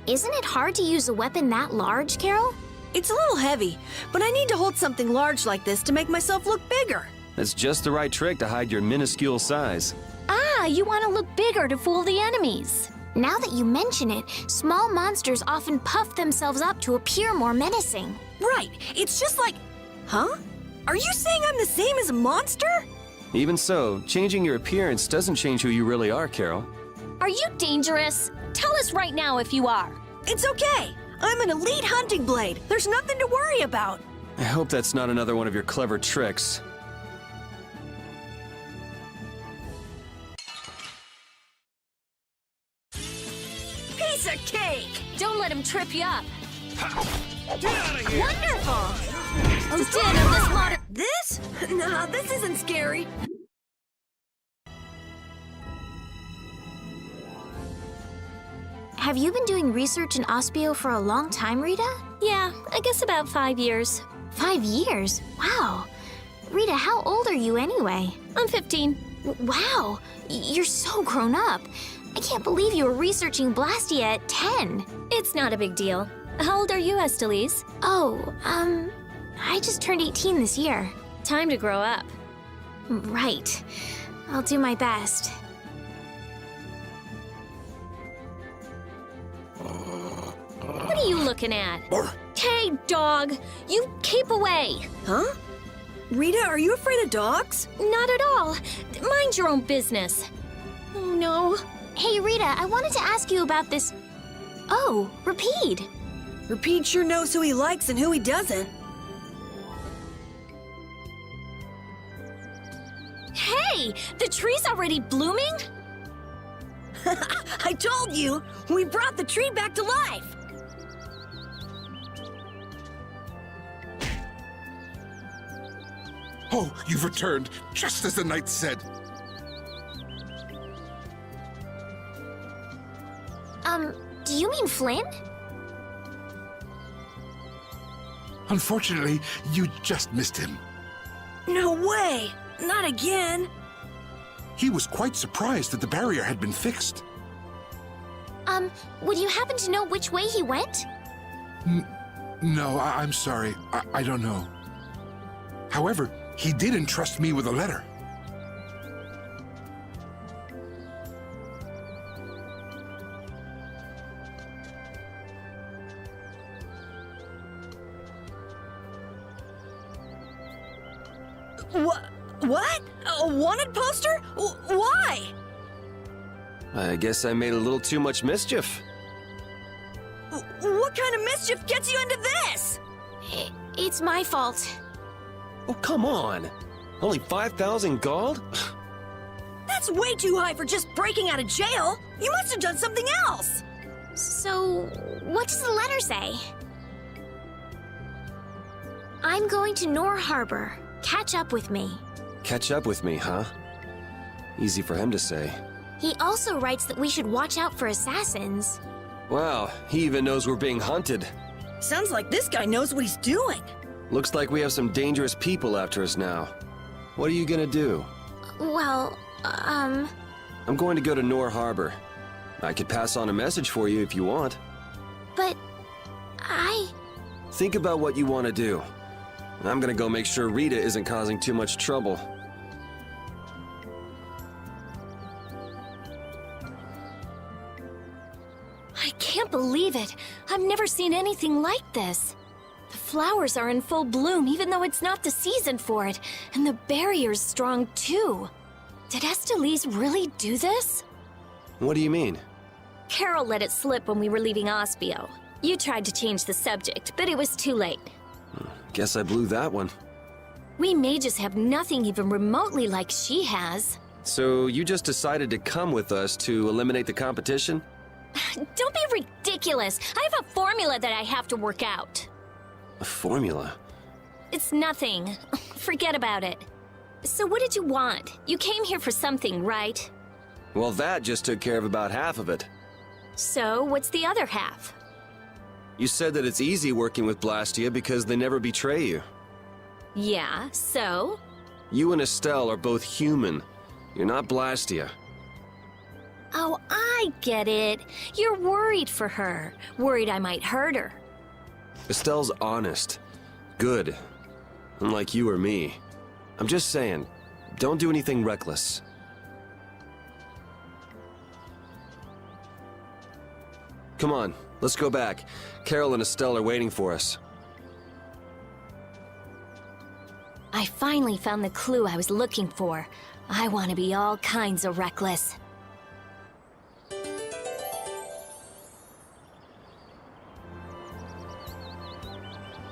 Isn't it hard to use a weapon that large, Carol? It's a little heavy, but I need to hold something large like this to make myself look bigger. That's just the right trick to hide your minuscule size. Ah, you want to look bigger to fool the enemies. Now that you mention it, small monsters often puff themselves up to appear more menacing. Right, it's just like... Huh? Are you saying I'm the same as a monster? Even so, changing your appearance doesn't change who you really are, Carol. Are you dangerous? Tell us right now if you are. It's okay. I'm an elite hunting blade. There's nothing to worry about. I hope that's not another one of your clever tricks. Piece of cake! Don't let him trip you up. Get out of here! Wonderful! Instead of this modern... This? Nah, this isn't scary. Have you been doing research in Ospio for a long time, Rita? Yeah, I guess about 5 years. 5 years? Wow. Rita, how old are you anyway? I'm 15. Wow, you're so grown up. I can't believe you were researching Blastia at 10. It's not a big deal. How old are you, Estelise? Oh, I just turned 18 this year. Time to grow up. Right. I'll do my best. What are you looking at? Hey, dog! You keep away! Huh? Rita, are you afraid of dogs? Not at all. Mind your own business. Oh, no. Hey, Rita, I wanted to ask you about this... Oh, Rapide. Rapide sure knows who he likes and who he doesn't. Hey! The tree's already blooming? I told you! We brought the tree back to life! Oh, you've returned, just as the knight said. Do you mean Flynn? Unfortunately, you just missed him. No way! Not again! He was quite surprised that the barrier had been fixed. Would you happen to know which way he went? No, I'm sorry. I don't know. However, he did entrust me with a letter. What? A wanted poster? Why? I guess I made a little too much mischief. What kind of mischief gets you into this? It's my fault. Oh, come on. Only 5,000 gold? That's way too high for just breaking out of jail. You must have done something else. So, what does the letter say? I'm going to Nor Harbor. Catch up with me. Catch up with me, huh? Easy for him to say. He also writes that we should watch out for assassins. Wow, he even knows we're being hunted. Sounds like this guy knows what he's doing. Looks like we have some dangerous people after us now. What are you gonna do? Well, I'm going to go to Nor Harbor. I could pass on a message for you if you want. but Think about what you want to do. I'm gonna go make sure Rita isn't causing too much trouble. I can't believe it. I've never seen anything like this. The flowers are in full bloom, even though it's not the season for it. And the barrier's strong, too. Did Estelise really do this? What do you mean? Carol let it slip when we were leaving Ospio. You tried to change the subject, but it was too late. Guess I blew that one. We mages have nothing even remotely like she has. So you just decided to come with us to eliminate the competition? Don't be ridiculous. I have a formula that I have to work out. A formula? It's nothing. Forget about it. So what did you want? You came here for something, right? Well, that just took care of about half of it. So what's the other half? You said that it's easy working with Blastia because they never betray you. Yeah, so? You and Estelle are both human. You're not Blastia. Oh, I get it. You're worried for her. Worried I might hurt her. Estelle's honest. Good. Unlike you or me. I'm just saying, don't do anything reckless. Come on, let's go back. Carol and Estelle are waiting for us. I finally found the clue I was looking for. I want to be all kinds of reckless.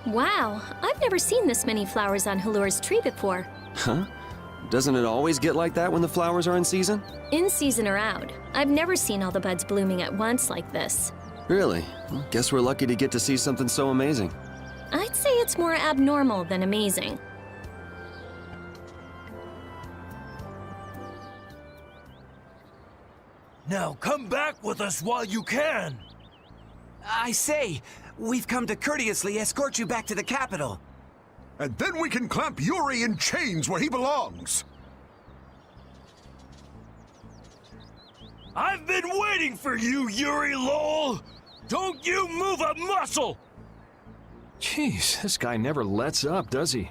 Wow, I've never seen this many flowers on Halur's tree before. Huh? Doesn't it always get like that when the flowers are in season? In season or out, I've never seen all the buds blooming at once like this. Really? Well, guess we're lucky to get to see something so amazing. I'd say it's more abnormal than amazing. Now come back with us while you can! I say, we've come to courteously escort you back to the capital. And then we can clamp Yuri in chains where he belongs. I've been waiting for you, Yuri Lowell! Don't you move a muscle! Jeez, this guy never lets up, does he?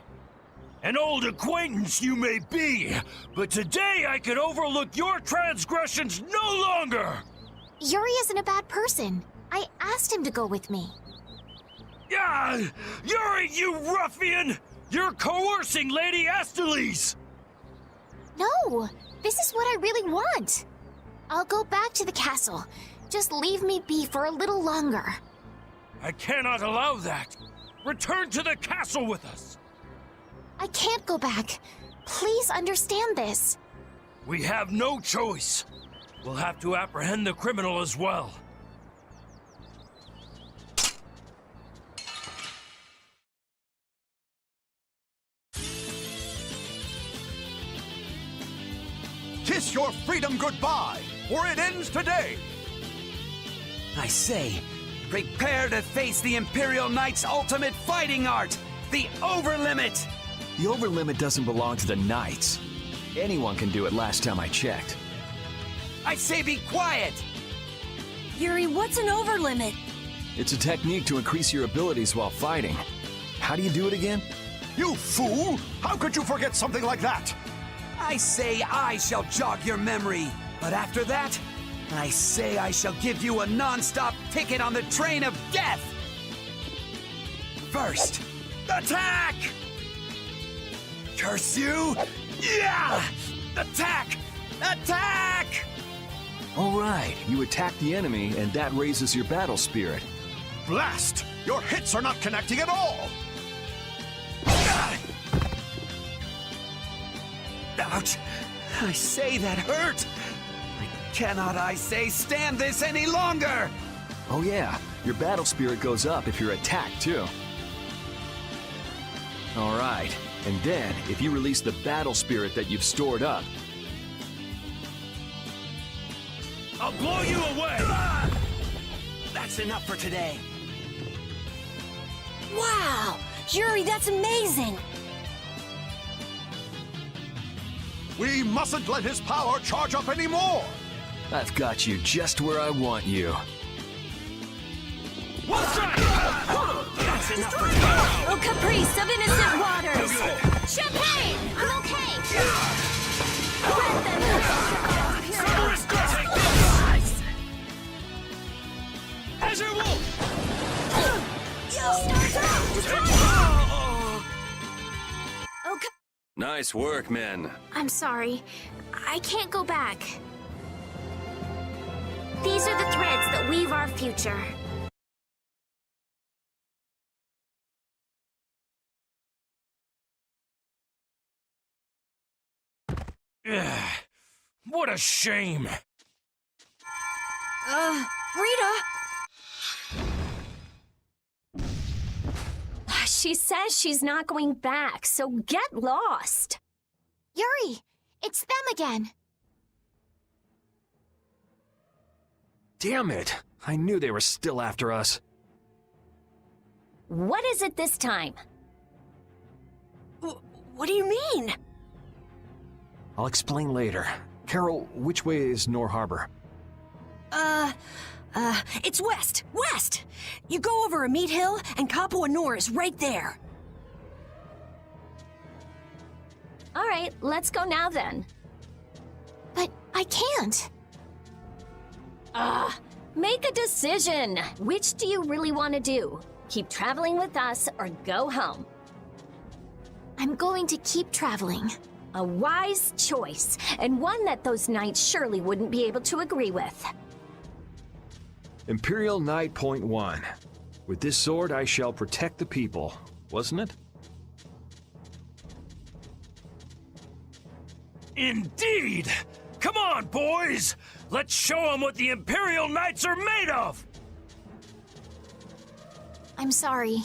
An old acquaintance you may be, but today I can overlook your transgressions no longer! Yuri isn't a bad person. I asked him to go with me. Ah, Yuri, you ruffian! You're coercing Lady Astalis! No, this is what I really want. I'll go back to the castle. Just leave me be for a little longer. I cannot allow that! Return to the castle with us! I can't go back. Please understand this. We have no choice. We'll have to apprehend the criminal as well. Kiss your freedom goodbye, or it ends today. I say, prepare to face the Imperial Knight's ultimate fighting art, the Overlimit! The overlimit doesn't belong to the Knights. Anyone can do it last time I checked. I say be quiet! Yuri, what's an overlimit? It's a technique to increase your abilities while fighting. How do you do it again? You fool! How could you forget something like that? I say I shall jog your memory, but after that, I say I shall give you a non-stop ticket on the train of death! First, attack! Curse you! Yeah! Attack! Attack! All right, you attack the enemy, and that raises your battle spirit. Blast! Your hits are not connecting at all! Ouch! I say that hurt! I cannot, I say, stand this any longer! Oh yeah, your battle spirit goes up if you're attacked too. All right, and then if you release the battle spirit that you've stored up, I'll blow you away! That's enough for today. Wow! Yuri, that's amazing! We mustn't let his power charge up anymore! I've got you just where I want you. What's that? That's enough for today. Oh, caprice of innocent waters! Champagne! I'm okay. Cerberus, take this! Azure Wolf! Okay. Nice work, men. I'm sorry. I can't go back. These are the threads that weave our future. Ugh, what a shame! Rita! She says she's not going back, so get lost. Yuri, it's them again. Damn it! I knew they were still after us. What is it this time? What do you mean? I'll explain later. Carol, which way is Nor Harbor? It's west! West! You go over a meat hill, and Kapua Nor is right there. All right, let's go now then. But I can't. Make a decision. Which do you really want to do? Keep traveling with us or go home? I'm going to keep traveling. A wise choice, and one that those knights surely wouldn't be able to agree with. Imperial Knight Point 1. With this sword I shall protect the people, wasn't it? Indeed! Come on, boys! Let's show them what the Imperial Knights are made of! I'm sorry.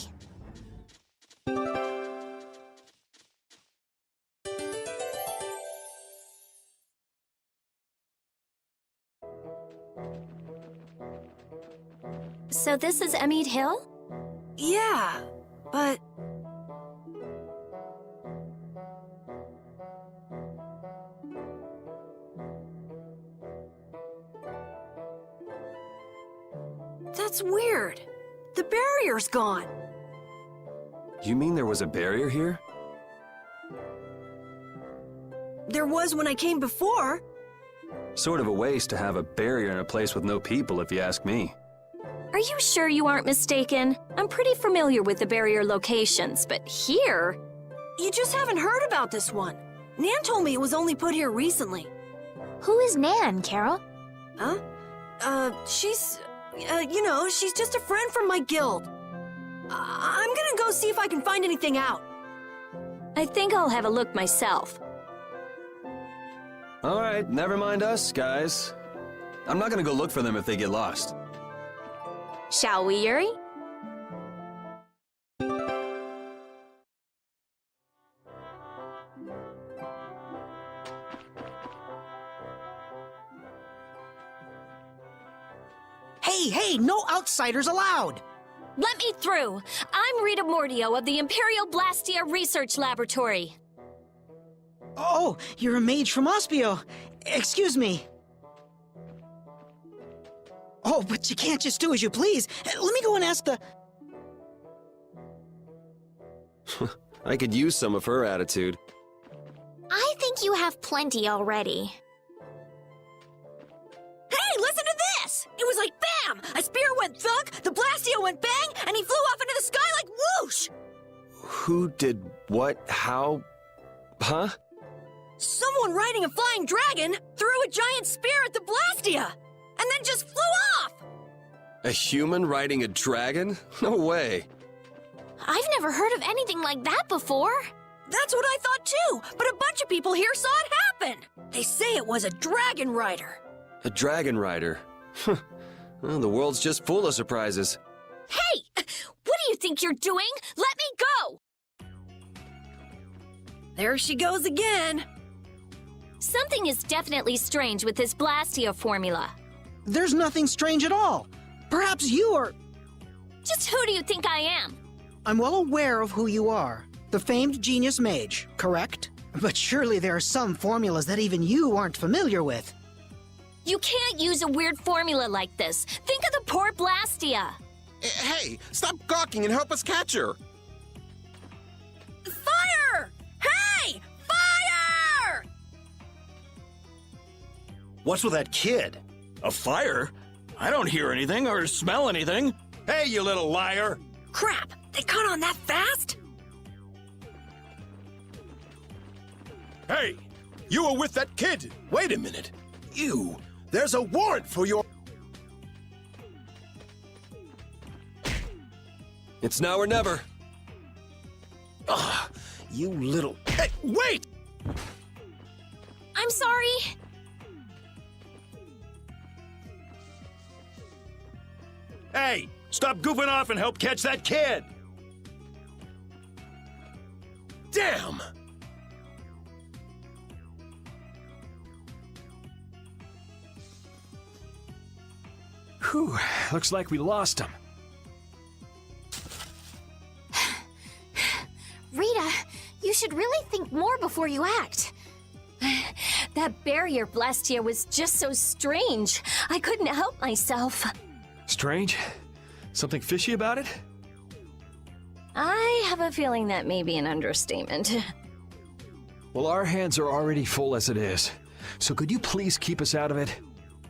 So this is Emmett Hill? Yeah, but... That's weird. The barrier's gone. You mean there was a barrier here? There was when I came before. Sort of a waste to have a barrier in a place with no people, if you ask me. Are you sure you aren't mistaken? I'm pretty familiar with the barrier locations, but here... You just haven't heard about this one. Nan told me it was only put here recently. Who is Nan, Carol? Huh? She's... she's just a friend from my guild. I'm gonna go see if I can find anything out. I think I'll have a look myself. All right, never mind us, guys. I'm not gonna go look for them if they get lost. Shall we, Yuri? Hey, no outsiders allowed! Let me through! I'm Rita Mordio of the Imperial Blastia Research Laboratory. Oh, you're a mage from Ospio. Excuse me. Oh, but you can't just do as you please. Let me go and ask the... I could use some of her attitude. I think you have plenty already. Hey, listen to this! It was like bam! A spear went thunk, the Blastio went bang, and he flew off into the sky like whoosh! Who did what? How? Huh? Someone riding a flying dragon threw a giant spear at the Blastia, and then just flew off! A human riding a dragon? No way. I've never heard of anything like that before. That's what I thought too, but a bunch of people here saw it happen. They say it was a dragon rider. A dragon rider? Well, the world's just full of surprises. Hey! What do you think you're doing? Let me go! There she goes again. Something is definitely strange with this Blastia formula. There's nothing strange at all. Perhaps you are... Just who do you think I am? I'm well aware of who you are. The famed genius mage, correct? But surely there are some formulas that even you aren't familiar with. You can't use a weird formula like this. Think of the poor Blastia. Hey, stop gawking and help us catch her! Fire! Hey! Fire! What's with that kid? A fire? I don't hear anything or smell anything. Hey, you little liar! Crap! They caught on that fast? Hey, you were with that kid! Wait a minute. There's a warrant for your... It's now or never. Ugh, you little... Hey, wait! I'm sorry. Hey, stop goofing off and help catch that kid! Damn! Whew, looks like we lost him. Rita, you should really think more before you act. That barrier Blastia was just so strange. I couldn't help myself. Strange? Something fishy about it? I have a feeling that may be an understatement. Well, our hands are already full as it is. So could you please keep us out of it?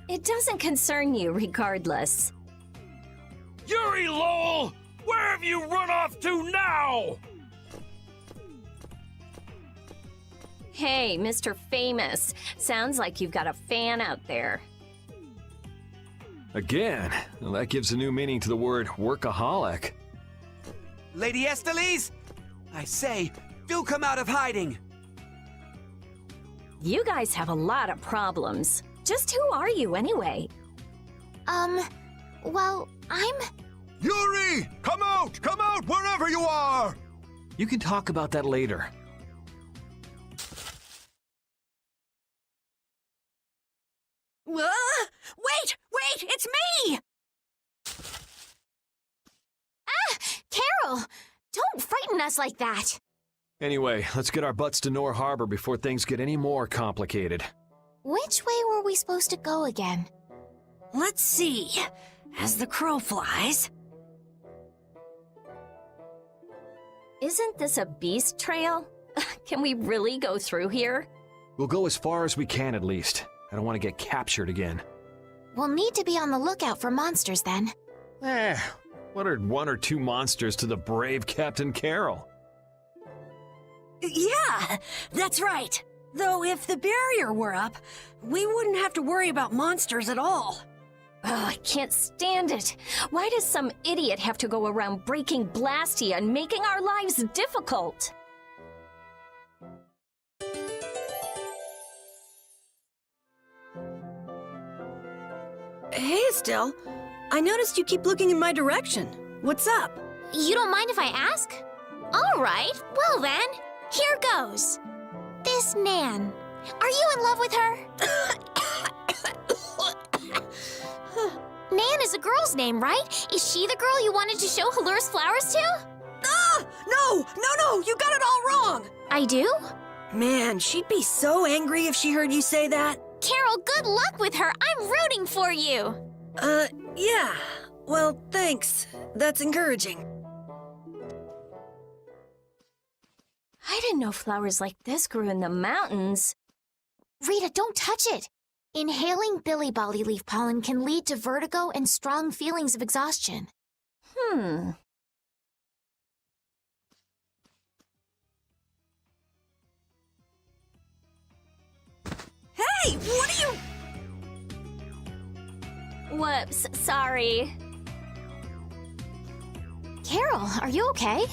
It doesn't concern you regardless. Yuri Lowell! Where have you run off to now? Hey, Mr. Famous. Sounds like you've got a fan out there. Again? Well, that gives a new meaning to the word workaholic. Lady Estelise, I say, do come out of hiding. You guys have a lot of problems. Just who are you anyway? Well, I'm... Yuri! Come out! Come out wherever you are! You can talk about that later. Wait! Wait! It's me! Carol! Don't frighten us like that! Anyway, let's get our butts to Nor Harbor before things get any more complicated. Which way were we supposed to go again? Let's see. As the crow flies. Isn't this a beast trail? Can we really go through here? We'll go as far as we can at least. I don't want to get captured again. We'll need to be on the lookout for monsters then. What are 1 or 2 monsters to the brave Captain Carol? Yeah, that's right. Though if the barrier were up, we wouldn't have to worry about monsters at all. Oh, I can't stand it. Why does some idiot have to go around breaking Blastia and making our lives difficult? Hey, Estelle. I noticed you keep looking in my direction. What's up? You don't mind if I ask? All right, well then, here goes. This Nan, are you in love with her? Nan is a girl's name, right? Is she the girl you wanted to show Halur's flowers to? Ah! No! You got it all wrong! I do? Man, she'd be so angry if she heard you say that. Carol, good luck with her. I'm rooting for you. Yeah. Well, thanks. That's encouraging. I didn't know flowers like this grew in the mountains. Rita, don't touch it. Inhaling billy bolly leaf pollen can lead to vertigo and strong feelings of exhaustion. Hey, what are you... Whoops, sorry. Carol, are you okay?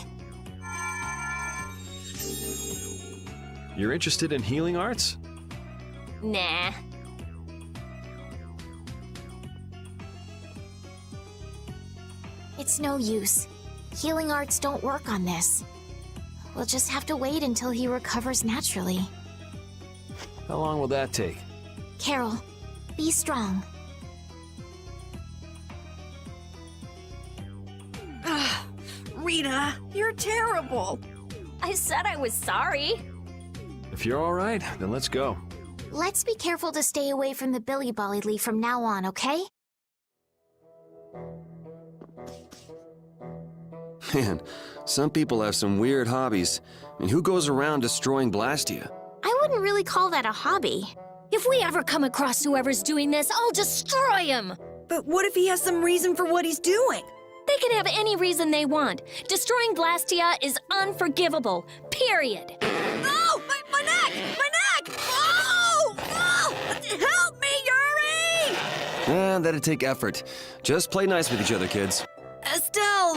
You're interested in healing arts? Nah. It's no use. Healing arts don't work on this. We'll just have to wait until he recovers naturally. How long will that take? Carol, be strong. Rita, you're terrible. I said I was sorry. If you're all right, then let's go. Let's be careful to stay away from the billy bolly leaf from now on, okay? Man, some people have some weird hobbies. I mean, who goes around destroying Blastia? I wouldn't really call that a hobby. If we ever come across whoever's doing this, I'll destroy him! But what if he has some reason for what he's doing? They can have any reason they want. Destroying Blastia is unforgivable. Period. Oh! My neck! My neck! Oh! Help me, Yuri! That'd take effort. Just play nice with each other, kids. Estelle!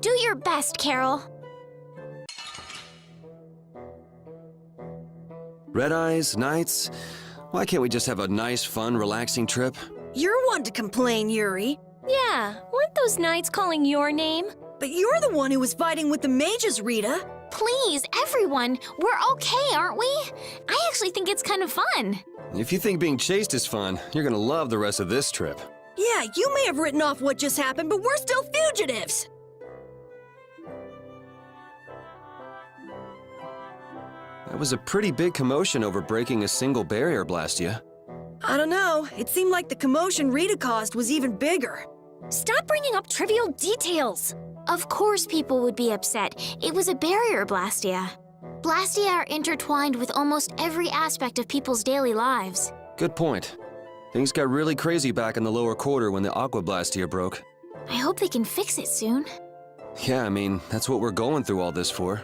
Do your best, Carol. Red eyes, nights. Why can't we just have a nice, fun, relaxing trip? You're one to complain, Yuri. Yeah, weren't those knights calling your name? But you're the one who was fighting with the mages, Rita. Please, everyone, we're okay, aren't we? I actually think it's kind of fun. If you think being chased is fun, you're gonna love the rest of this trip. Yeah, you may have written off what just happened, but we're still fugitives. That was a pretty big commotion over breaking a single barrier, Blastia. I don't know. It seemed like the commotion Rita caused was even bigger. Stop bringing up trivial details! Of course people would be upset. It was a barrier, Blastia. Blastia are intertwined with almost every aspect of people's daily lives. Good point. Things got really crazy back in the lower quarter when the Aqua Blastia broke. I hope they can fix it soon. Yeah, I mean, that's what we're going through all this for.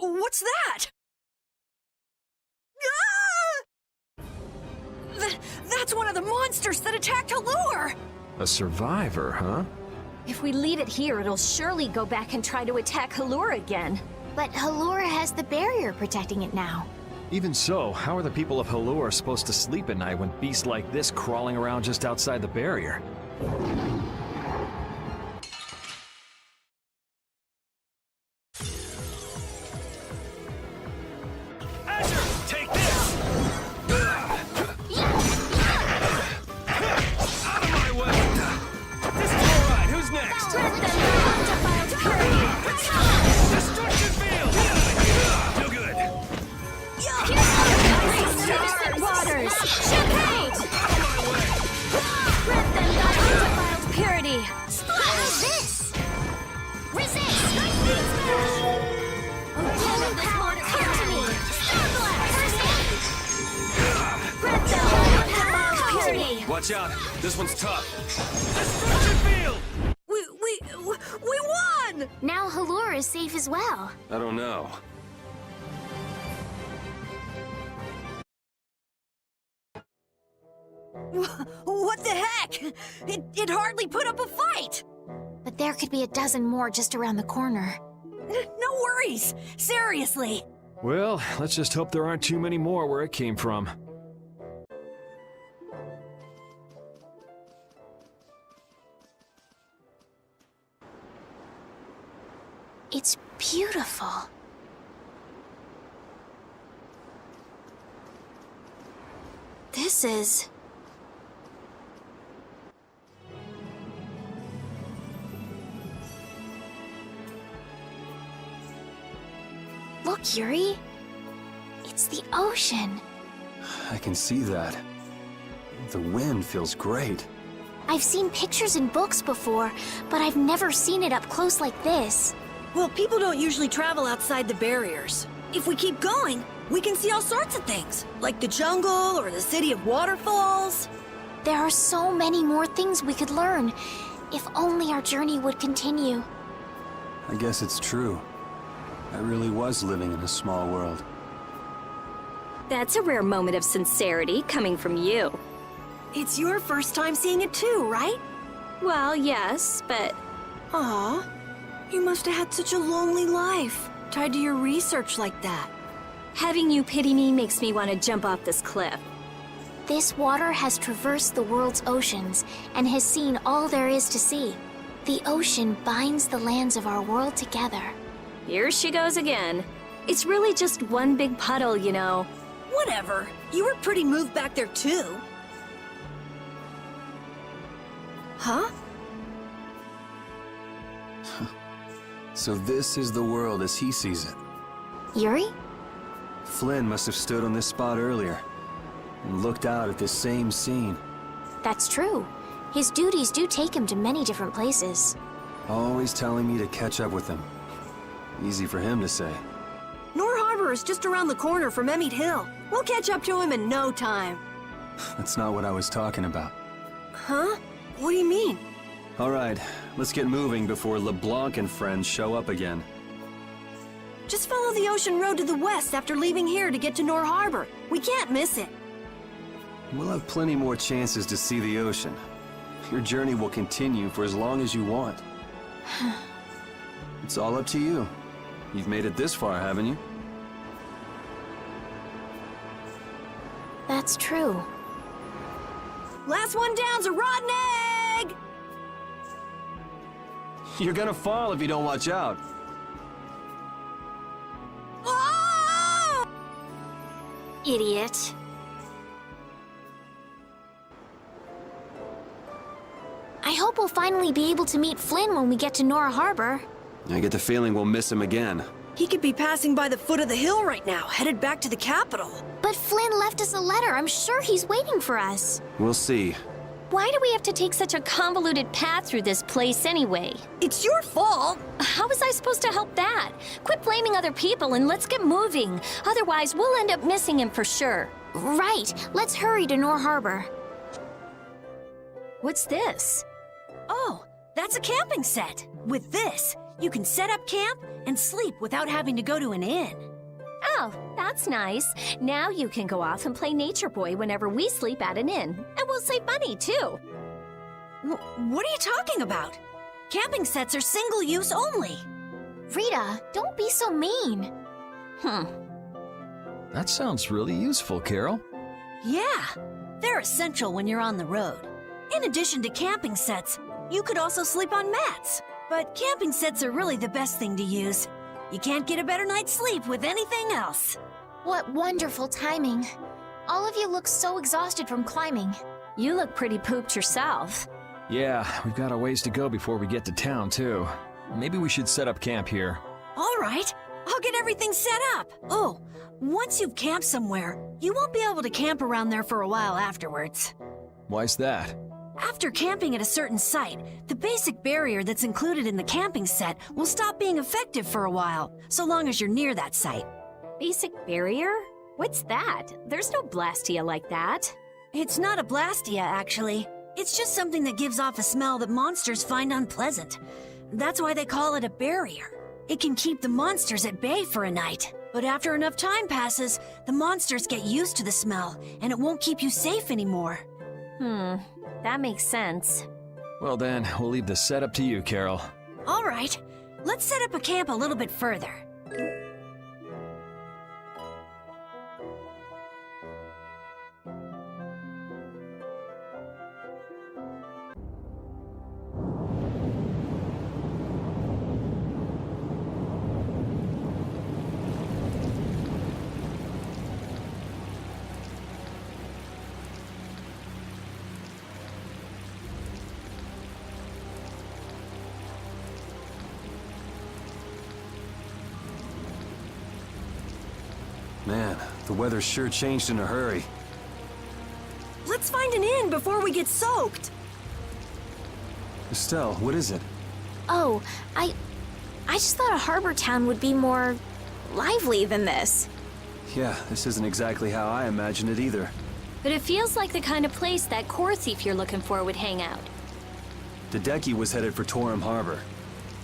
What's that? Ah! That's one of the monsters that attacked Halure! A survivor, huh? If we leave it here, it'll surely go back and try to attack Halure again. But Halura has the barrier protecting it now. Even so, how are the people of Halure supposed to sleep at night when beasts like this crawling around just outside the barrier? Take this! Out of my way! This is all right. Who's next? Destruction field! No good. Waters! Champagne! Out of my way! Rid them by undefiled purity! What is this? Resist! Organic power, come to me! Rid them by undefiled purity! Watch out, this one's tough. Destruction field! We won! Now Halura is safe as well. I don't know. What the heck? It hardly put up a fight! But there could be a dozen more just around the corner. No worries! Seriously! Well, let's just hope there aren't too many more where it came from. It's beautiful. This is... Look, Yuri. It's the ocean. I can see that. The wind feels great. I've seen pictures in books before, but I've never seen it up close like this. Well, people don't usually travel outside the barriers. If we keep going, we can see all sorts of things, like the jungle or the city of waterfalls. There are so many more things we could learn, if only our journey would continue. I guess it's true. I really was living in a small world. That's a rare moment of sincerity coming from you. It's your first time seeing it too, right? Well, yes, but Aw, you must have had such a lonely life, tied to your research like that. having you pity me makes me want to jump off this cliff. This water has traversed the world's oceans and has seen all there is to see. The ocean binds the lands of our world together. Here she goes again. It's really just one big puddle, you know. Whatever. You were pretty moved back there, too. Huh? So this is the world as he sees it. Yuri? Flynn must have stood on this spot earlier and looked out at this same scene. That's true. His duties do take him to many different places. Always telling me to catch up with him. Easy for him to say. Nor Harbor is just around the corner from Emmett Hill. We'll catch up to him in no time. That's not what I was talking about. Huh? What do you mean? All right, let's get moving before LeBlanc and friends show up again. Just follow the ocean road to the west after leaving here to get to Nor Harbor. We can't miss it. We'll have plenty more chances to see the ocean. Your journey will continue for as long as you want. It's all up to you. You've made it this far, haven't you? That's true. Last one down's a rotten egg! You're gonna fall if you don't watch out. Oh! Idiot. we'll finally be able to meet Flynn when we get to Nora Harbor. I get the feeling we'll miss him again. He could be passing by the foot of the hill right now, headed back to the capital. But Flynn left us a letter. I'm sure he's waiting for us. We'll see. Why do we have to take such a convoluted path through this place anyway? It's your fault. How was I supposed to help that? Quit blaming other people and let's get moving. Otherwise, we'll end up missing him for sure. Right. Let's hurry to Nora Harbor. What's this? Oh, that's a camping set. With this, you can set up camp and sleep without having to go to an inn. Oh, that's nice. Now you can go off and play Nature Boy whenever we sleep at an inn. And we'll save money, too. What are you talking about? Camping sets are single-use only. Rita, don't be so mean. That sounds really useful, Carol. Yeah, they're essential when you're on the road. In addition to camping sets, you could also sleep on mats. But camping sets are really the best thing to use. You can't get a better night's sleep with anything else. What wonderful timing. All of you look so exhausted from climbing. You look pretty pooped yourself. Yeah, we've got a ways to go before we get to town, too. Maybe we should set up camp here. All right, I'll get everything set up. Oh, once you've camped somewhere, you won't be able to camp around there for a while afterwards. Why's that? After camping at a certain site, the basic barrier that's included in the camping set will stop being effective for a while, so long as you're near that site. Basic barrier? What's that? There's no Blastia like that. It's not a Blastia, actually. It's just something that gives off a smell that monsters find unpleasant. That's why they call it a barrier. It can keep the monsters at bay for a night. But after enough time passes, the monsters get used to the smell, and it won't keep you safe anymore. That makes sense. Well then, we'll leave the setup to you, Carol. All right, let's set up a camp a little bit further. Man, the weather sure changed in a hurry. Let's find an inn before we get soaked. Estelle, what is it? Oh, I just thought a harbor town would be more lively than this. Yeah, this isn't exactly how I imagined it either. But it feels like the kind of place that core thief you're looking for would hang out. Hideki was headed for Torum Harbor.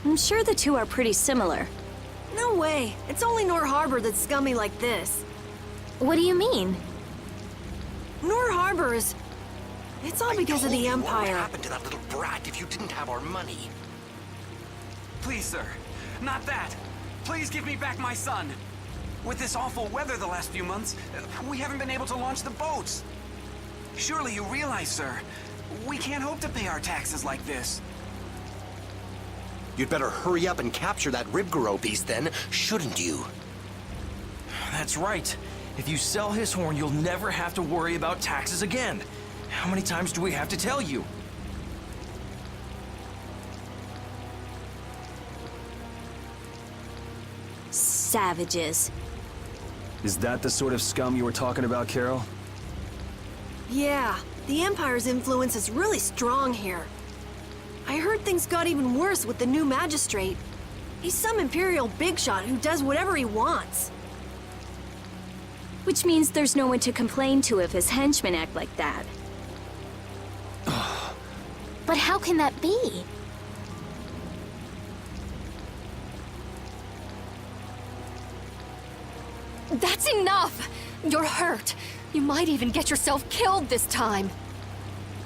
I'm sure the two are pretty similar. No way. It's only Nor Harbor that's scummy like this. What do you mean? Nor Harbor is... It's all because of the Empire. What would happen to that little brat if you didn't have our money? Please, sir. Not that. Please give me back my son. With this awful weather the last few months, we haven't been able to launch the boats. Surely you realize, sir, we can't hope to pay our taxes like this. You'd better hurry up and capture that Ribgaro beast then, shouldn't you? That's right. If you sell his horn, you'll never have to worry about taxes again. How many times do we have to tell you? Savages. Is that the sort of scum you were talking about, Carol? Yeah, the Empire's influence is really strong here. I heard things got even worse with the new magistrate. He's some Imperial bigshot who does whatever he wants. Which means there's no one to complain to if his henchmen act like that. But how can that be? That's enough! You're hurt. You might even get yourself killed this time.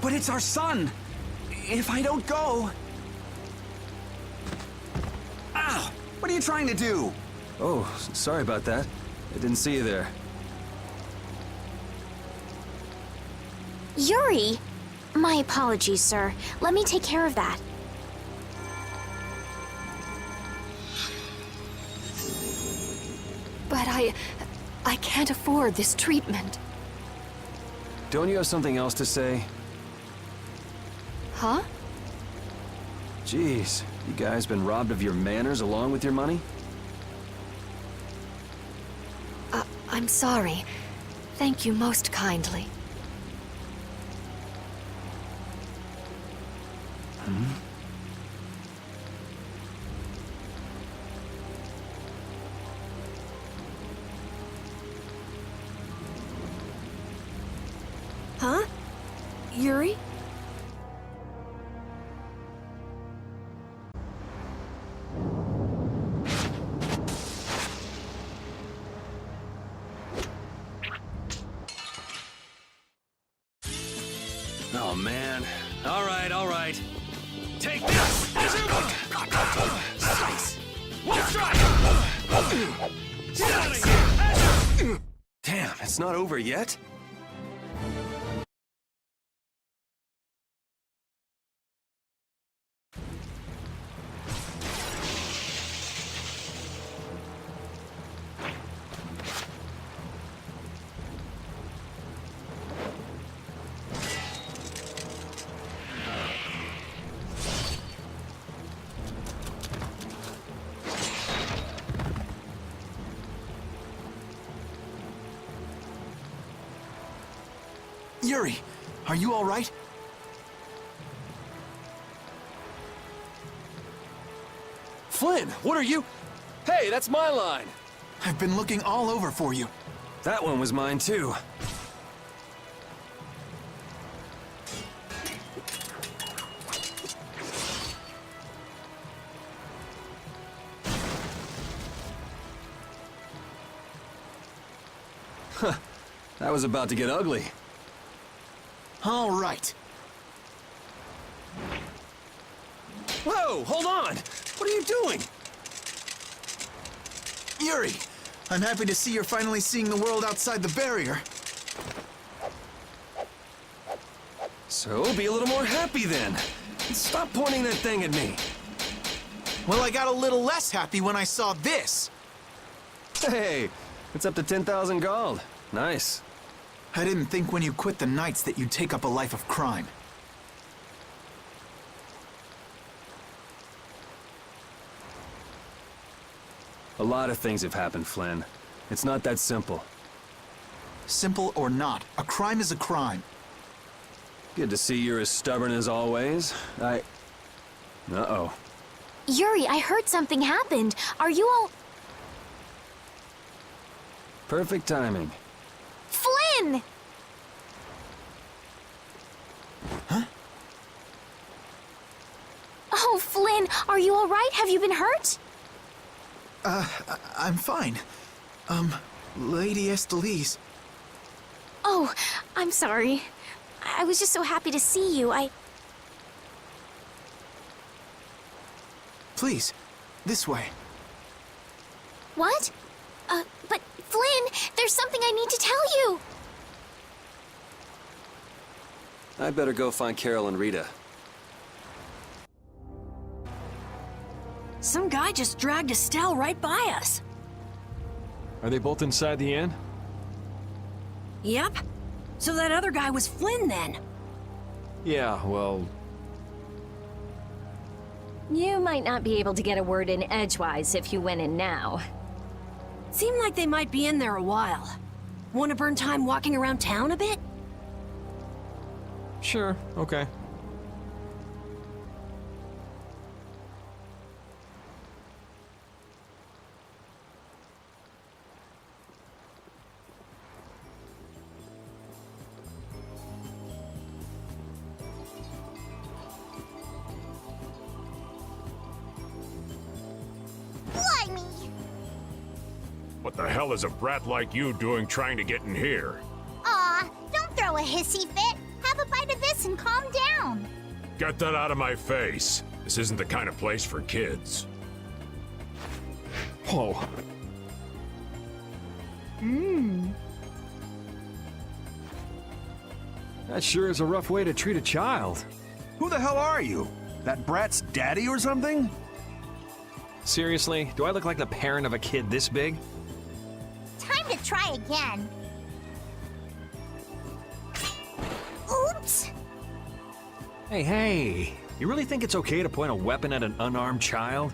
But it's our son. If I don't go... Ow! What are you trying to do? Oh, sorry about that. I didn't see you there. Yuri! My apologies, sir. Let me take care of that. But I can't afford this treatment. Don't you have something else to say? Huh? Jeez, you guys been robbed of your manners along with your money? I'm sorry. Thank you most kindly. Huh? Yuri? Oh, man. All right, all right. Take this! Slice! One strike! Get out of here! Damn, it's not over yet? Yuri, are you all right? Flynn, what are you? Hey, that's my line! I've been looking all over for you. That one was mine, too. Huh, that was about to get ugly. All right. Whoa, hold on! What are you doing? Yuri, I'm happy to see you're finally seeing the world outside the barrier. So, be a little more happy then. Stop pointing that thing at me. Well, I got a little less happy when I saw this. Hey, it's up to 10,000 gold. Nice. I didn't think when you quit the Knights that you'd take up a life of crime. A lot of things have happened, Flynn. It's not that simple. Simple or not, a crime is a crime. Good to see you're as stubborn as always. Uh-oh. Yuri, I heard something happened. Are you all... Perfect timing. Flynn! Huh? Oh, Flynn, are you all right? Have you been hurt? I'm fine. Lady Estelise. Oh, I'm sorry. I was just so happy to see you. Please, this way. What? But Flynn, there's something I need to tell you. I'd better go find Carol and Rita. Some guy just dragged Estelle right by us. Are they both inside the inn? Yep. So that other guy was Flynn then. Yeah, well, You might not be able to get a word in edgewise if you went in now. Seemed like they might be in there a while. Want to burn time walking around town a bit? sure, okay. What the hell is a brat like you doing trying to get in here? Aw, don't throw a hissy fit. Have a bite of this and calm down. Get that out of my face. This isn't the kind of place for kids. Whoa. That sure is a rough way to treat a child. Who the hell are you? That brat's daddy or something? Seriously, do I look like the parent of a kid this big? Time to try again. Oops. Hey, You really think it's okay to point a weapon at an unarmed child?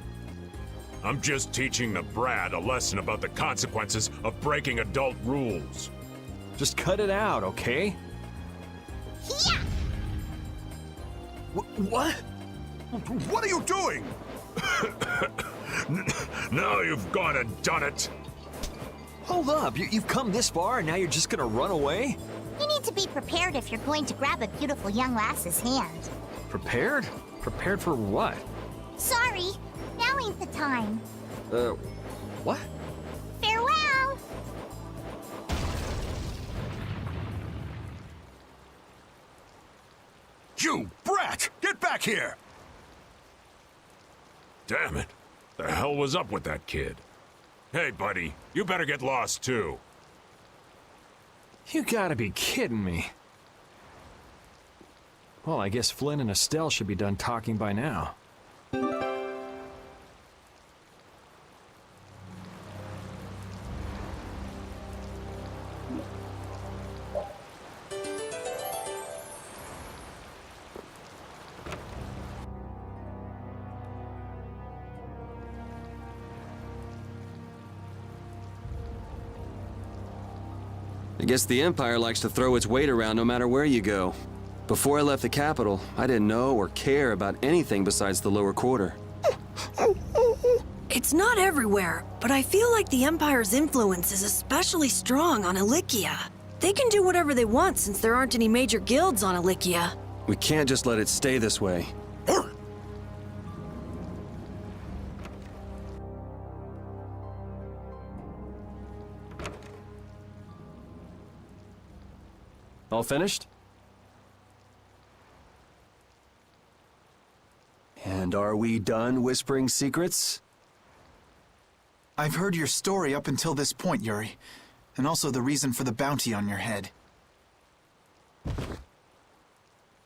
I'm just teaching the brat a lesson about the consequences of breaking adult rules. Just cut it out, okay? Yeah! What? What are you doing? Now you've gone and done it. Hold up, you've come this far and now you're just gonna run away? You need to be prepared if you're going to grab a beautiful young lass's hand. Prepared? Prepared for what? Sorry, now ain't the time. What? Farewell! You brat! Get back here! Damn it. The hell was up with that kid? Hey, buddy, you better get lost too. You gotta be kidding me. Well, I guess Flynn and Estelle should be done talking by now. I guess the Empire likes to throw its weight around no matter where you go. Before I left the capital, I didn't know or care about anything besides the lower quarter. It's not everywhere, but I feel like the Empire's influence is especially strong on Ilikia. They can do whatever they want since there aren't any major guilds on Ilikia. We can't just let it stay this way. All finished? And are we done whispering secrets? I've heard your story up until this point, Yuri, and also the reason for the bounty on your head.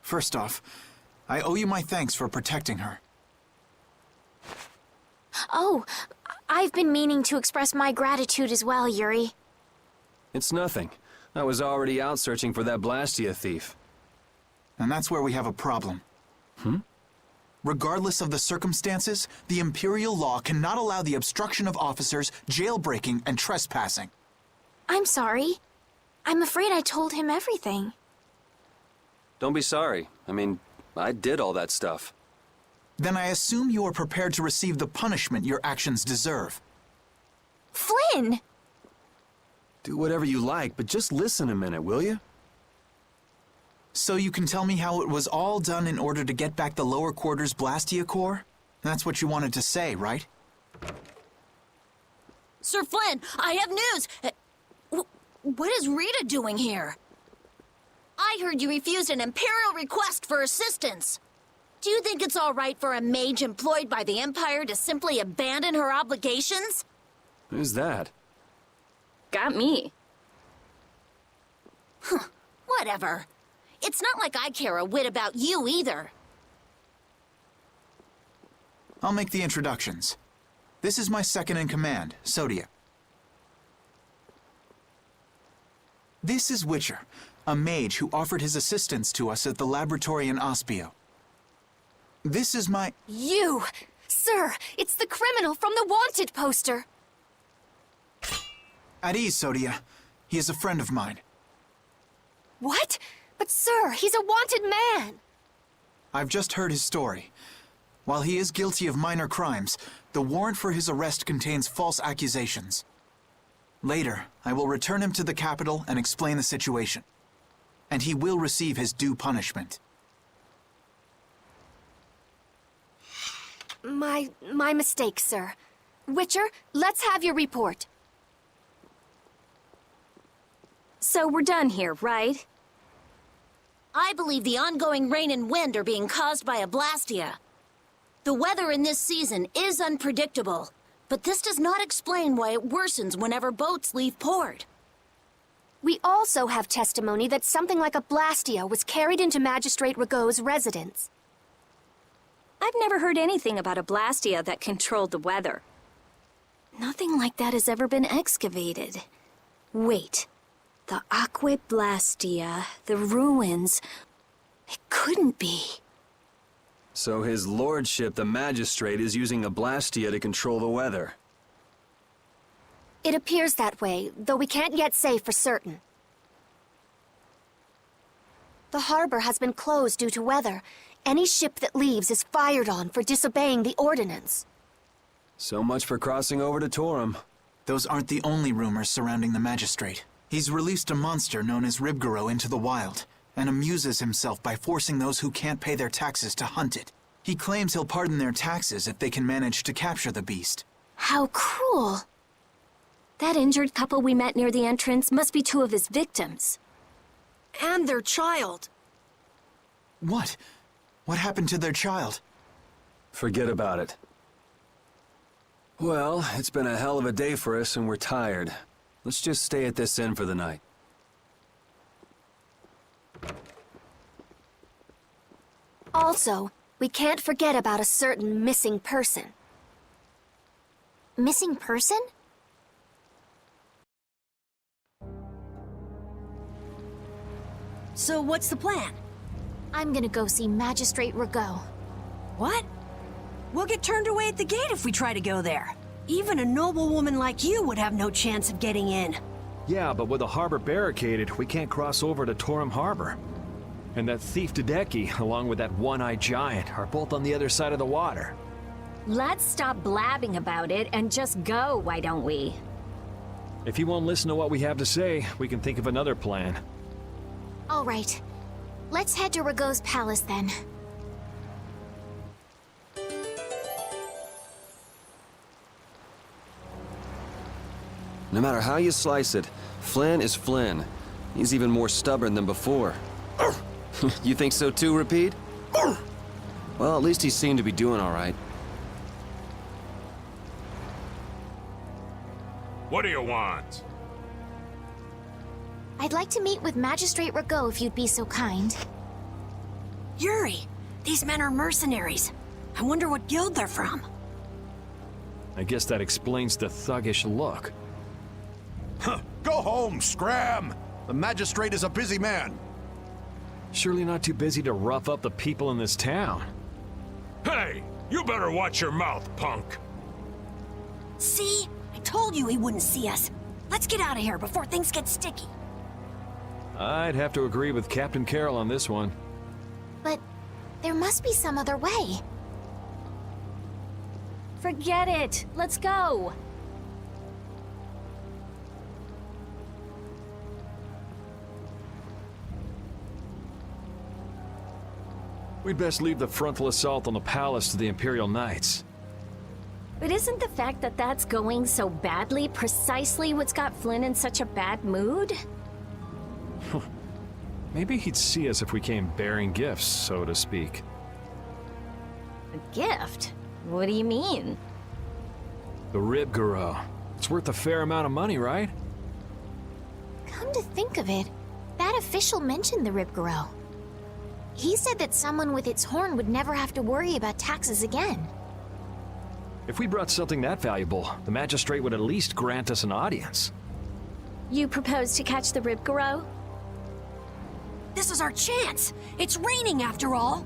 First off, I owe you my thanks for protecting her. Oh, I've been meaning to express my gratitude as well, Yuri. It's nothing. I was already out searching for that Blastia thief. And that's where we have a problem. Regardless of the circumstances, the Imperial law cannot allow the obstruction of officers, jailbreaking, and trespassing. I'm sorry. I'm afraid I told him everything. Don't be sorry. I mean, I did all that stuff. Then I assume you are prepared to receive the punishment your actions deserve. Flynn! Do whatever you like, but just listen a minute, will you? So you can tell me how it was all done in order to get back the lower quarters Blastia core? That's what you wanted to say, right? Sir Flynn, I have news! What is Rita doing here? I heard you refused an Imperial request for assistance. Do you think it's all right for a mage employed by the Empire to simply abandon her obligations? Who's that? Got me. Whatever. It's not like I care a whit about you either. I'll make the introductions. This is my second in command, Sodia. This is Witcher, a mage who offered his assistance to us at the laboratory in Aspio. This is my... You! Sir, it's the criminal from the wanted poster! At ease, Sodia. He is a friend of mine. What? But sir, he's a wanted man! I've just heard his story. While he is guilty of minor crimes, the warrant for his arrest contains false accusations. Later, I will return him to the capital and explain the situation. And he will receive his due punishment. My mistake, sir. Witcher, let's have your report. So we're done here, right? I believe the ongoing rain and wind are being caused by a Blastia. The weather in this season is unpredictable, but this does not explain why it worsens whenever boats leave port. We also have testimony that something like a Blastia was carried into Magistrate Rigaud's residence. I've never heard anything about a Blastia that controlled the weather. Nothing like that has ever been excavated. Wait. The Aqua Blastia, the ruins... It couldn't be. So his lordship, the magistrate, is using a Blastia to control the weather. It appears that way, though we can't yet say for certain. The harbor has been closed due to weather. Any ship that leaves is fired on for disobeying the ordinance. So much for crossing over to Torum. Those aren't the only rumors surrounding the magistrate. He's released a monster known as Ribgaro into the wild, and amuses himself by forcing those who can't pay their taxes to hunt it. He claims he'll pardon their taxes if they can manage to capture the beast. How cruel. That injured couple we met near the entrance must be 2 of his victims. And their child. What? What happened to their child? Forget about it. Well, it's been a hell of a day for us and we're tired. Let's just stay at this inn for the night. Also, we can't forget about a certain missing person. Missing person? So what's the plan? I'm gonna go see Magistrate Rigaud. What? We'll get turned away at the gate if we try to go there. Even a noble woman like you would have no chance of getting in. Yeah, but with the harbor barricaded, we can't cross over to Torum Harbor. And that thief Tadeki, along with that one-eyed giant, are both on the other side of the water. Let's stop blabbing about it and just go, why don't we? If he won't listen to what we have to say, we can think of another plan. All right. Let's head to Rigaud's palace then. No matter how you slice it, Flynn is Flynn. He's even more stubborn than before. You think so too, Repeat? Well, at least he seemed to be doing all right. What do you want? I'd like to meet with Magistrate Rigaud if you'd be so kind. Yuri, these men are mercenaries. I wonder what guild they're from. I guess that explains the thuggish look. Huh. Go home, Scram! The magistrate is a busy man. Surely not too busy to rough up the people in this town. Hey, you better watch your mouth, punk. See? I told you he wouldn't see us. Let's get out of here before things get sticky. I'd have to agree with Captain Carroll on this one. But there must be some other way. Forget it. Let's go. We'd best leave the frontal assault on the palace to the Imperial Knights. But isn't the fact that that's going so badly precisely what's got Flynn in such a bad mood? Maybe he'd see us if we came bearing gifts, so to speak. A gift? What do you mean? The Ribgaro. It's worth a fair amount of money, right? Come to think of it, that official mentioned the Ribgaro. He said that someone with its horn would never have to worry about taxes again. If we brought something that valuable, the magistrate would at least grant us an audience. You propose to catch the Ribgaro? This is our chance! It's raining after all!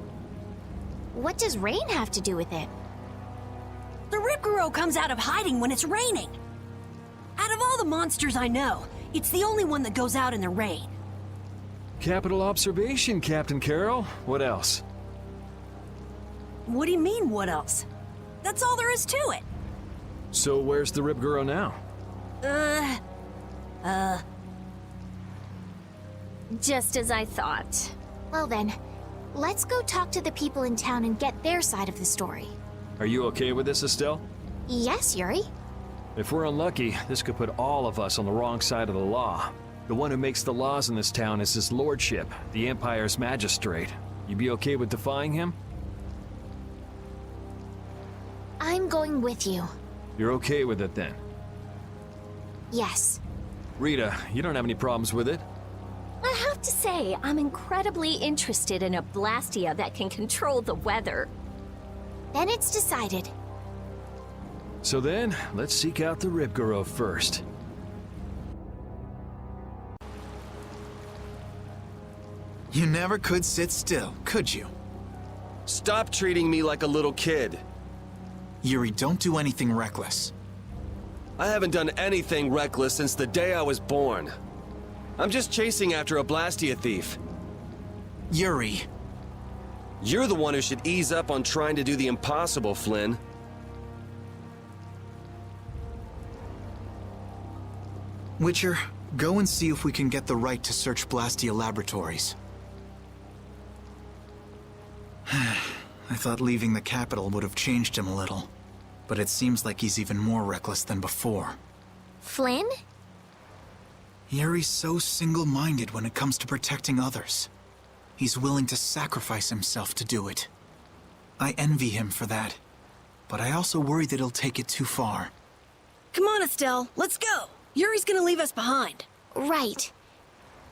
What does rain have to do with it? The Ribgaro comes out of hiding when it's raining. Out of all the monsters I know, it's the only one that goes out in the rain. Capital observation, Captain Carroll. What else? What do you mean, what else? That's all there is to it. So where's the Ribgaro now? Just as I thought. Well then, let's go talk to the people in town and get their side of the story. Are you okay with this, Estelle? Yes, Yuri. If we're unlucky, this could put all of us on the wrong side of the law. The one who makes the laws in this town is his lordship, the Empire's magistrate. You be okay with defying him? I'm going with you. You're okay with it then? Yes. Rita, you don't have any problems with it? I have to say, I'm incredibly interested in a Blastia that can control the weather. Then it's decided. So then, let's seek out the Ribgaro first. You never could sit still, could you? Stop treating me like a little kid. Yuri, don't do anything reckless. I haven't done anything reckless since the day I was born. I'm just chasing after a Blastia thief. Yuri. You're the one who should ease up on trying to do the impossible, Flynn. Witcher, go and see if we can get the right to search Blastia Laboratories. I thought leaving the capital would have changed him a little, but it seems like he's even more reckless than before. Flynn? Yuri's so single-minded when it comes to protecting others. He's willing to sacrifice himself to do it. I envy him for that, but I also worry that he'll take it too far. Come on, Estelle, let's go. Yuri's gonna leave us behind. Right.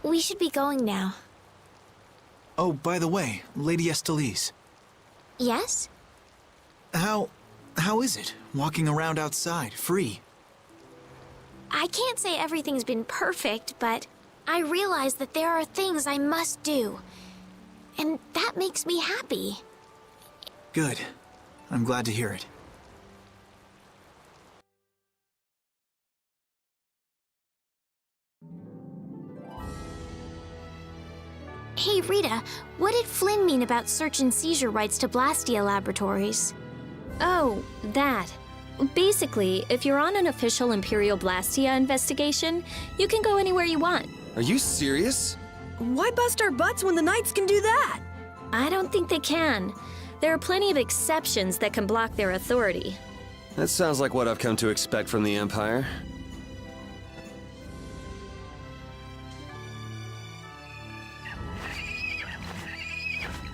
We should be going now. Oh, by the way, Lady Estellise. Yes? How is it, walking around outside, free? I can't say everything's been perfect, but I realize that there are things I must do. And that makes me happy. Good. I'm glad to hear it. Hey, Rita, what did Flynn mean about search and seizure rights to Blastia Laboratories? Oh, that. Basically, if you're on an official Imperial Blastia investigation, you can go anywhere you want. Are you serious? Why bust our butts when the Knights can do that? I don't think they can. There are plenty of exceptions that can block their authority. That sounds like what I've come to expect from the Empire.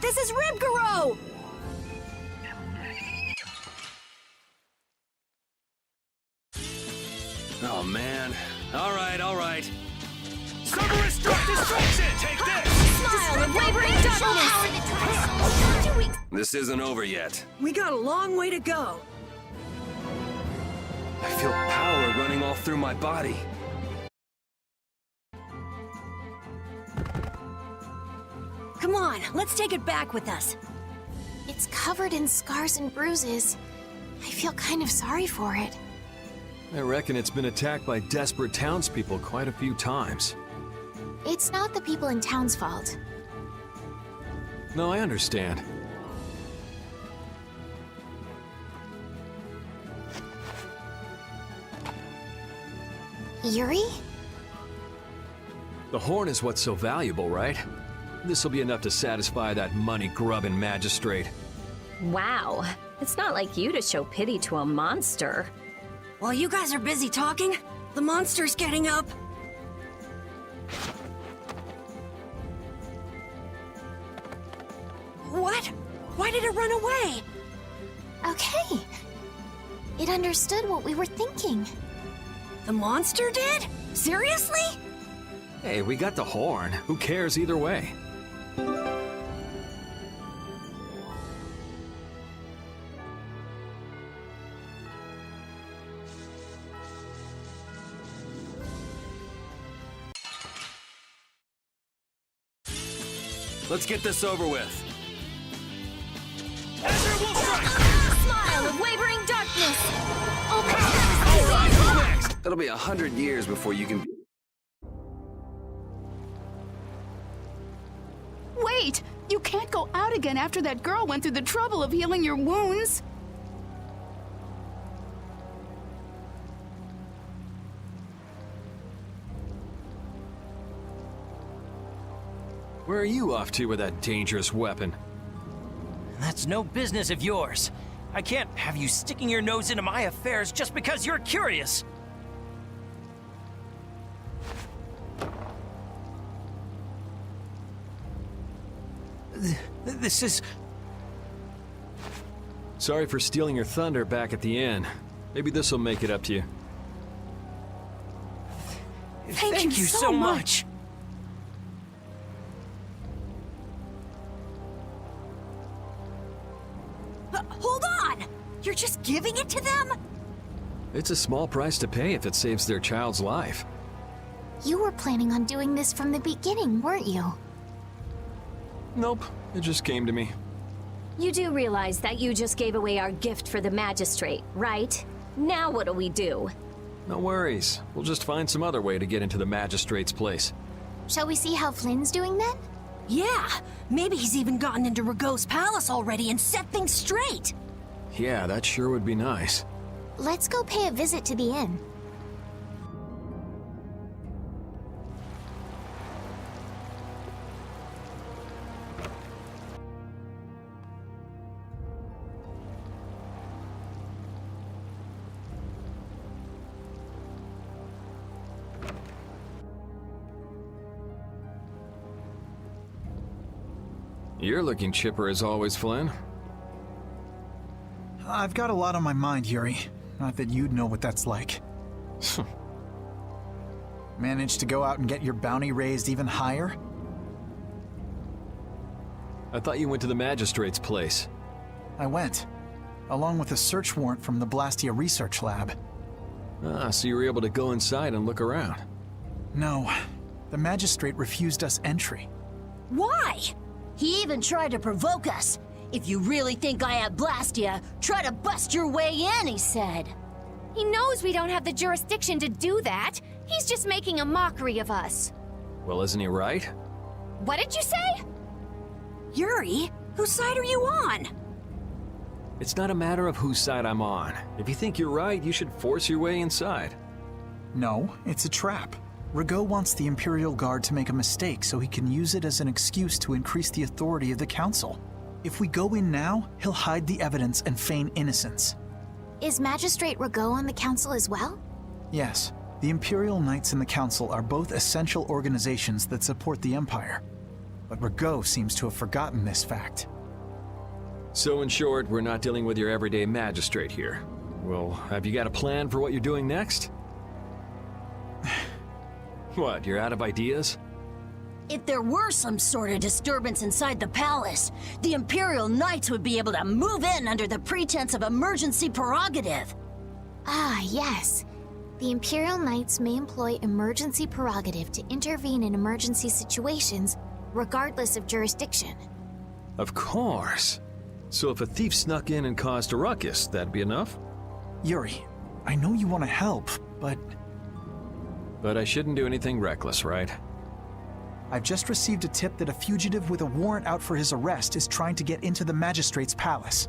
This is Ribgaro! Oh, man. All right. Cerberus destruction! Take this! Smile of wavering darkness! This isn't over yet. We got a long way to go. I feel power running all through my body. Come on, let's take it back with us. It's covered in scars and bruises. I feel kind of sorry for it. I reckon it's been attacked by desperate townspeople quite a few times. It's not the people in town's fault. No, I understand. Yuri? The horn is what's so valuable, right? This'll be enough to satisfy that money-grubbing magistrate. Wow, it's not like you to show pity to a monster. While you guys are busy talking, the monster's getting up. What? Why did it run away? Okay. It understood what we were thinking. The monster did? Seriously? Hey, we got the horn. Who cares either way? Let's get this over with. Smile of wavering darkness! It'll be 100 years before you can... Wait! You can't go out again after that girl went through the trouble of healing your wounds. Where are you off to with that dangerous weapon? That's no business of yours. I can't have you sticking your nose into my affairs just because you're curious. This is... Sorry for stealing your thunder back at the inn. Maybe this'll make it up to you. Thank you so much. Hold on! You're just giving it to them? It's a small price to pay if it saves their child's life. You were planning on doing this from the beginning, weren't you? Nope, it just came to me. You do realize that you just gave away our gift for the magistrate, right? Now what'll we do? No worries. We'll just find some other way to get into the magistrate's place. Shall we see how Flynn's doing then? Yeah, maybe he's even gotten into Rago's palace already and set things straight. Yeah, that sure would be nice. Let's go pay a visit to the inn. You're looking chipper as always, Flynn. I've got a lot on my mind, Yuri. Not that you'd know what that's like. Managed to go out and get your bounty raised even higher? I thought you went to the magistrate's place. I went, along with a search warrant from the Blastia research lab. Ah, so you were able to go inside and look around. No, the magistrate refused us entry. Why? He even tried to provoke us. If you really think I have Blastia, try to bust your way in, he said. He knows we don't have the jurisdiction to do that. He's just making a mockery of us. Well, isn't he right? What did you say? Yuri, whose side are you on? It's not a matter of whose side I'm on. If you think you're right, you should force your way inside. No, it's a trap. Rago wants the Imperial Guard to make a mistake so he can use it as an excuse to increase the authority of the Council. If we go in now, he'll hide the evidence and feign innocence. Is Magistrate Rago on the council as well? Yes, the Imperial Knights and the Council are both essential organizations that support the Empire. But Rago seems to have forgotten this fact. So in short, we're not dealing with your everyday magistrate here. Well, have you got a plan for what you're doing next? What, you're out of ideas? If there were some sort of disturbance inside the palace, the Imperial Knights would be able to move in under the pretense of emergency prerogative. Ah, yes. The Imperial Knights may employ emergency prerogative to intervene in emergency situations, regardless of jurisdiction. Of course. So if a thief snuck in and caused a ruckus, that'd be enough? Yuri, I know you want to help, but... But I shouldn't do anything reckless, right? I've just received a tip that a fugitive with a warrant out for his arrest is trying to get into the magistrate's palace.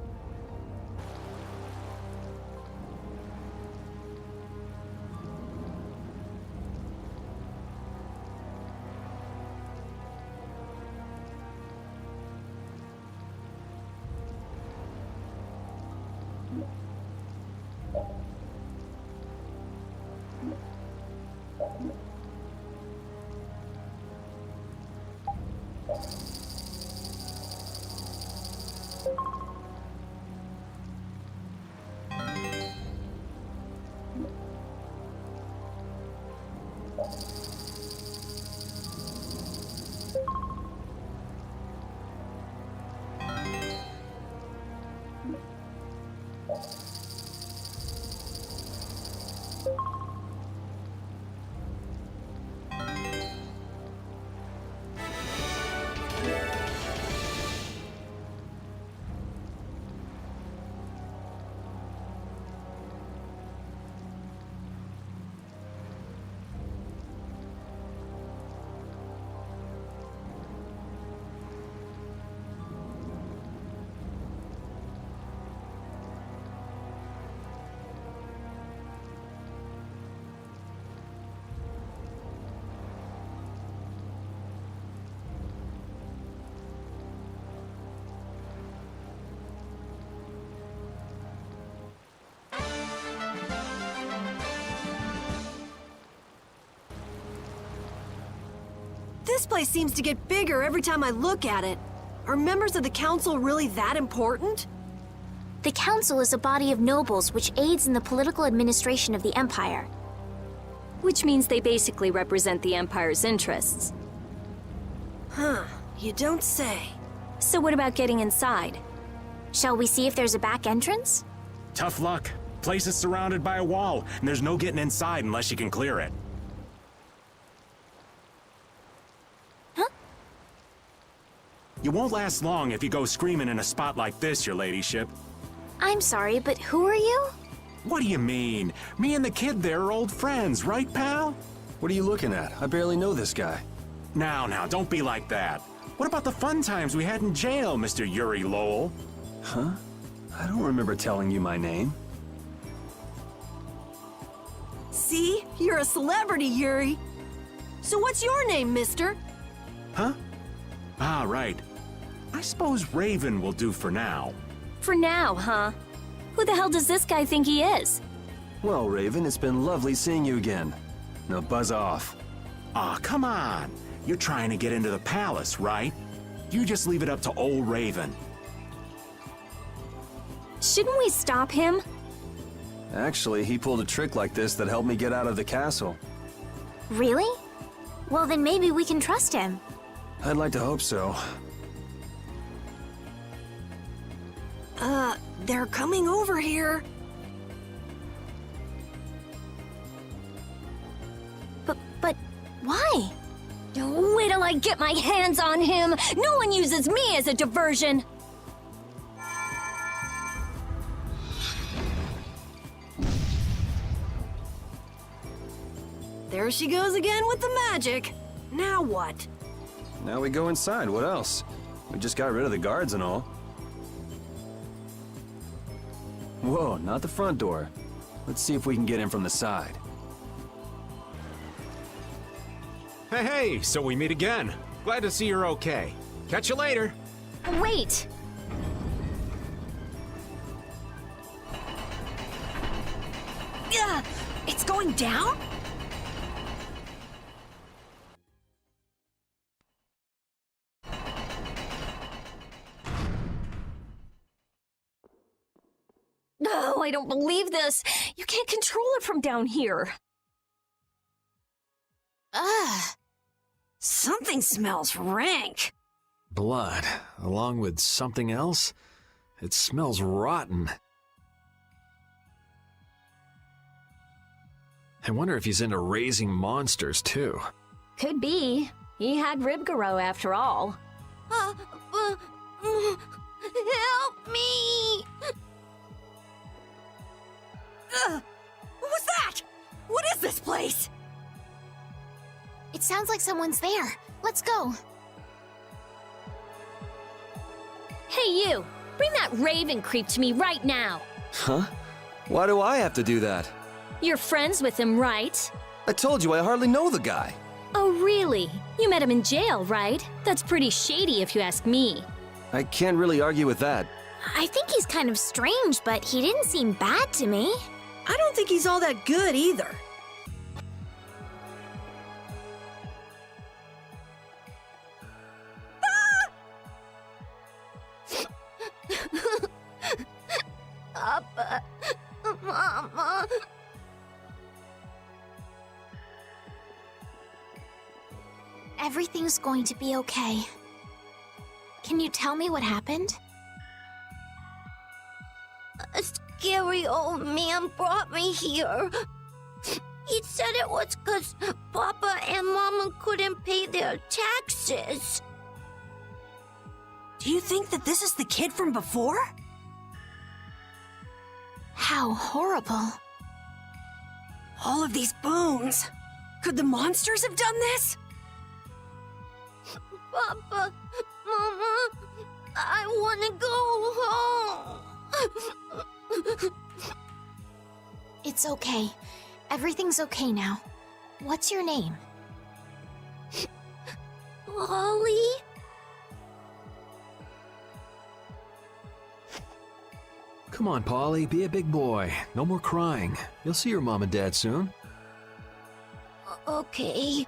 This place seems to get bigger every time I look at it. Are members of the council really that important? The council is a body of nobles which aids in the political administration of the Empire. Which means they basically represent the Empire's interests. Huh, you don't say. So what about getting inside? Shall we see if there's a back entrance? Tough luck. Place is surrounded by a wall, and there's no getting inside unless you can clear it. You won't last long if you go screaming in a spot like this, your ladyship. I'm sorry, but who are you? What do you mean? Me and the kid there are old friends, right, pal? What are you looking at? I barely know this guy. Now, don't be like that. What about the fun times we had in jail, Mr. Yuri Lowell? Huh? I don't remember telling you my name. See? You're a celebrity, Yuri. So what's your name, mister? Huh? Ah, right. I suppose Raven will do for now. For now, huh? Who the hell does this guy think he is? Well, Raven, it's been lovely seeing you again. Now buzz off. Aw, come on. You're trying to get into the palace, right? You just leave it up to old Raven. Shouldn't we stop him? Actually, he pulled a trick like this that helped me get out of the castle. Really? Well, then maybe we can trust him. I'd like to hope so. They're coming over here. But why? Wait till I get my hands on him! No one uses me as a diversion! There she goes again with the magic. Now what? Now we go inside. What else? We just got rid of the guards and all. Whoa, not the front door. Let's see if we can get in from the side. Hey, so we meet again. Glad to see you're okay. Catch you later. Wait! It's going down? No, I don't believe this. You can't control it from down here. Ugh. Something smells rank. Blood, along with something else? It smells rotten. I wonder if he's into raising monsters, too. Could be. He had Ribgaro after all. Help me! What was that? What is this place? It sounds like someone's there. Let's go. Hey, you! Bring that Raven creep to me right now! Huh? Why do I have to do that? You're friends with him, right? I told you I hardly know the guy. Oh, really? You met him in jail, right? That's pretty shady if you ask me. I can't really argue with that. I think he's kind of strange, but he didn't seem bad to me. I don't think he's all that good either. Papa, Mama. Everything's going to be okay. Can you tell me what happened? A scary old man brought me here. He said it was because Papa and Mama couldn't pay their taxes. Do you think that this is the kid from before? How horrible. All of these bones. Could the monsters have done this? Papa, Mama, I want to go home. It's okay. Everything's okay now. What's your name? Holly? Come on, Polly, be a big boy. No more crying. You'll see your mom and dad soon. Okay.